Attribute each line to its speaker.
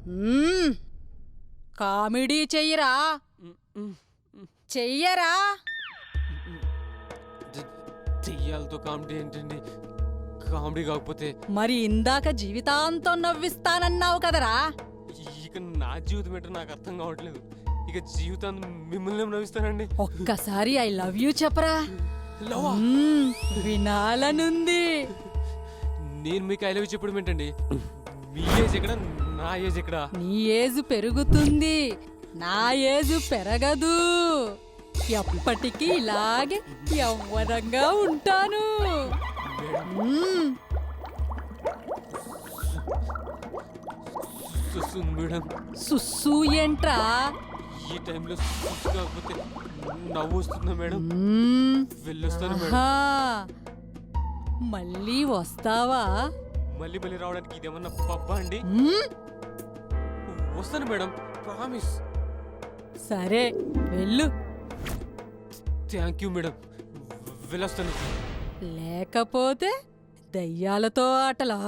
Speaker 1: మ్మ్. Comedy చెయ్యరా, చెయ్యరా.
Speaker 2: చెయ్యాలతో comedy ఏంటండి? కామెడీ కాకపోతే
Speaker 1: మరి ఇందాక జీవితాంతం నవ్విస్తానన్నావు కదరా.
Speaker 2: ఇక నా జీవితం ఏంటో నాకు అర్థం కావట్లేదు. ఇక జీవితాన్ని మిమ్మల్ని నవ్విస్తానండి.
Speaker 1: ఒక్కసారి ఐ లవ్ యూ చెప్పరా.
Speaker 2: లవ్వా?
Speaker 1: వినాలనుంది.
Speaker 2: నేను మీకు ఐ లవ్ యూ చెప్పడం ఏంటండి? మీ ఏజ్ ఎక్కడ, నా ఏజ్ ఎక్కడ?
Speaker 1: నీ ఏజు పెరుగుతుంది, నా ఏజు పెరగదు. ఎప్పటికీ ఇలాగే యవ్వనంగా ఉంటాను. మ్మ్.
Speaker 2: మేడం,
Speaker 1: సుస్సు ఏంట్రా?
Speaker 2: ఈ టైంలో కాకపోతే నవ్వు వస్తుందా మేడం? వెళ్ళొస్తాను మేడం.
Speaker 1: ఆహా. మళ్ళీ వస్తావా?
Speaker 2: మళ్ళీ మళ్ళీ రావడానికి ఇదేమన్నా పబ్బా అండి? వస్తాను మేడం, ప్రామిస్.
Speaker 1: సరే వెళ్ళు.
Speaker 2: థ్యాంక్ యూ మేడం, వెళ్ళొస్తాను.
Speaker 1: లేకపోతే దయ్యాలతో ఆటలా?